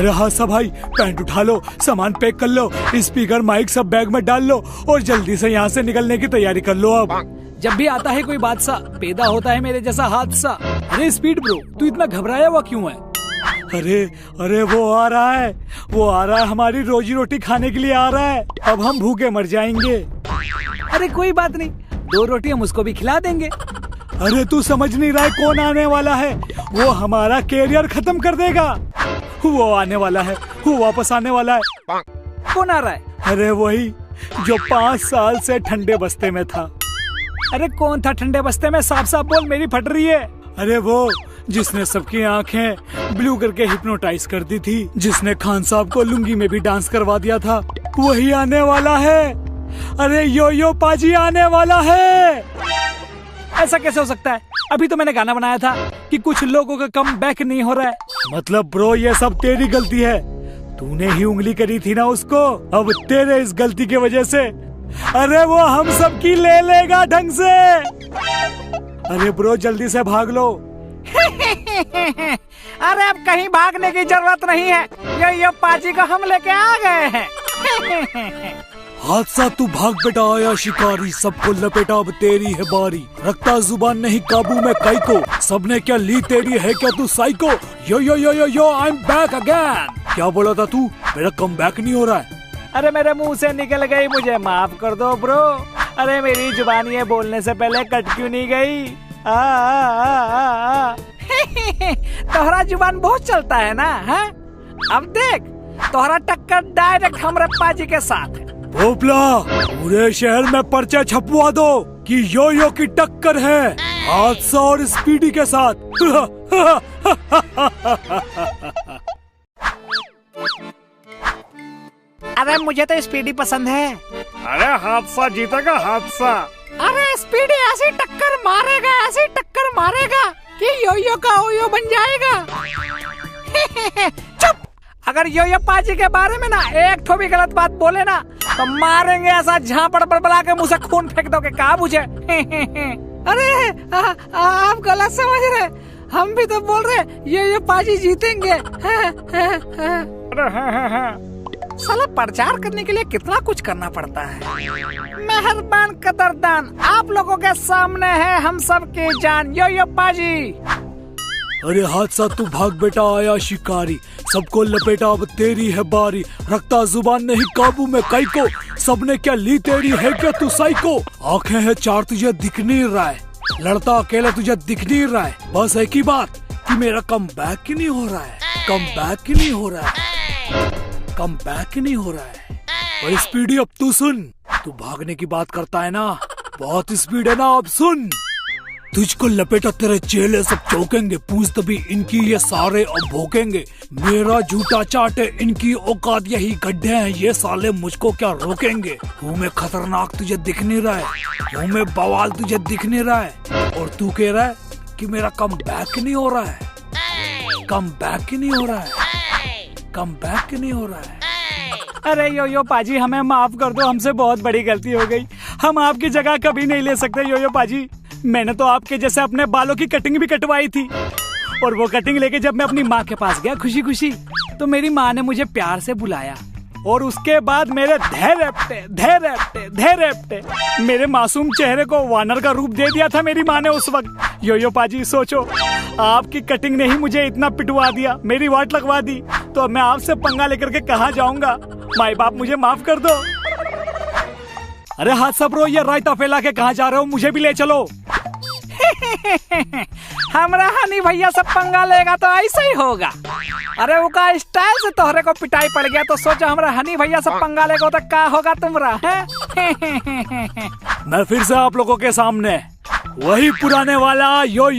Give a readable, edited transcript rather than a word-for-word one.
अरे हाँ सब भाई, पैंट उठा लो, सामान पैक कर लो, स्पीकर माइक सब बैग में डाल लो और जल्दी से यहाँ से निकलने की तैयारी कर लो। अब जब भी आता है कोई बादशाह पैदा होता है मेरे जैसा हादसा। अरे स्पीड ब्रो, तू इतना घबराया हुआ क्यों है? अरे अरे वो आ रहा है, हमारी रोजी रोटी खाने के लिए आ रहा है। अब हम भूखे मर जाएंगे। अरे कोई बात नहीं, 2 रोटी हम उसको भी खिला देंगे। अरे तू समझ नहीं रहा है कौन आने वाला है? वो हमारा कैरियर खत्म कर देगा। वो आने वाला है, वो वापस आने वाला है। कौन आ रहा है? अरे वही जो 5 साल से ठंडे बस्ते में था। अरे कौन था ठंडे बस्ते में? साफ साफ बोल, मेरी फट रही है। अरे वो जिसने सबकी आंखें ब्लू करके हिप्नोटाइज कर दी थी, जिसने खान साहब को लुंगी में भी डांस करवा दिया था, वही आने वाला है। अरे यो यो पाजी आने वाला है। ऐसा कैसे हो सकता है? अभी तो मैंने गाना बनाया था कि कुछ लोगों का कम बैक नहीं हो रहा है। मतलब ब्रो ये सब तेरी गलती है, तूने ही उंगली करी थी ना उसको। अब तेरे इस गलती की वजह से अरे वो हम सब की ले लेगा ढंग से। अरे ब्रो जल्दी से भाग लो। अरे अब कहीं भागने की जरूरत नहीं है, यो पाजी को हम लेके आ गए हैं। हादसा तू भाग बेटा आया शिकारी, सबको लपेटा अब तेरी है बारी। रखता जुबान नहीं काबू में कई को, सबने क्या ली तेरी है क्या तू psycho. Yo yo yo yo yo I am back again. क्या बोला था तू? मेरा कम बैक नहीं हो रहा है। अरे मेरे मुंह से निकल गई, मुझे माफ कर दो ब्रो। अरे मेरी जुबान ये बोलने से पहले कट क्यों नहीं गई? तोहरा जुबान बहुत चलता है ना, है? अब देख तोहरा टक्कर डायरेक्ट हमरे पाजी के साथ है। भोपला पूरे शहर में पर्चा छपवा दो कि यो यो की टक्कर है हादसा और स्पीडी के साथ। अरे मुझे तो स्पीडी पसंद है। अरे हादसा जीतेगा हादसा। अरे स्पीडी ऐसी टक्कर मारेगा कि यो का ओयो बन जाएगा। चुप! अगर यो पाजी के बारे में ना एक थो भी गलत बात बोले ना तो मारेंगे ऐसा झापड़ बड़बड़ा के मुंह से खून फेंक दोगे का मुझे। अरे आप गलत समझ रहे, हम भी तो बोल रहे यो पाजी जीतेंगे। साला प्रचार करने के लिए कितना कुछ करना पड़ता है। मेहरबान कदरदान, आप लोगों के सामने है हम सब की जान, यो पाजी। अरे हादसा तू भाग बेटा आया शिकारी, सबको लपेटा अब तेरी है बारी। रखता जुबान नहीं काबू में कई को, सबने क्या ली तेरी है क्या तू साइको। आंखें है 4 तुझे दिख नहीं रहा है, लड़ता अकेला तुझे दिख नहीं रहा है। बस एक ही बात कि मेरा कम बैक ही नहीं हो रहा है, कम बैक ही नहीं हो रहा है, कम बैक ही नहीं हो रहा है। और स्पीडी अब तू सुन, तू भागने की बात करता है ना, बहुत स्पीड है ना। अब सुन, तुझको लपेटा तेरे चेले सब चौकेंगे, पूछ तभी इनकी ये सारे अब भोकेंगे। मेरा झूठा चाट है इनकी औकात यही गड्ढे हैं, ये साले मुझको क्या रोकेंगे। हूँ मैं खतरनाक तुझे दिख नहीं रहा है, हूँ मैं बवाल तुझे दिख नहीं रहा है, और तू कह रहा है कि मेरा कम बैक नहीं हो रहा है, कम बैक नहीं हो रहा है, कम बैक नहीं हो रहा है। अरे यो पाजी हमें माफ कर दो, हमसे बहुत बड़ी गलती हो गई। हम आपकी जगह कभी नहीं ले सकते यो पाजी। मैंने तो आपके जैसे अपने बालों की कटिंग भी कटवाई थी, और वो कटिंग लेके जब मैं अपनी माँ के पास गया खुशी खुशी, तो मेरी माँ ने मुझे प्यार से बुलाया, और उसके बाद मेरे धैर्य मेरे मासूम चेहरे को वानर का रूप दे दिया था मेरी माँ ने उस वक्त। यो पाजी सोचो, आपकी कटिंग ने ही मुझे इतना पिटवा दिया, मेरी वाट लगवा दी, तो अब मैं आपसे पंगा लेकर के कहाँ जाऊंगा। माई बाप मुझे माफ कर दो। अरे हादसा ब्रो, ये रायता फैला के कहाँ जा रहे हो? मुझे भी ले चलो। हमरा हनी भैया सब पंगा लेगा तो ऐसा ही होगा। अरे उनका स्टाइल से तोहरे को पिटाई पड़ गया, तो सोचो हमरा हनी भैया सब पंगा लेगा तो क्या होगा तुम्हारा है। मैं फिर से आप लोगों के सामने वही पुराने वाला यो।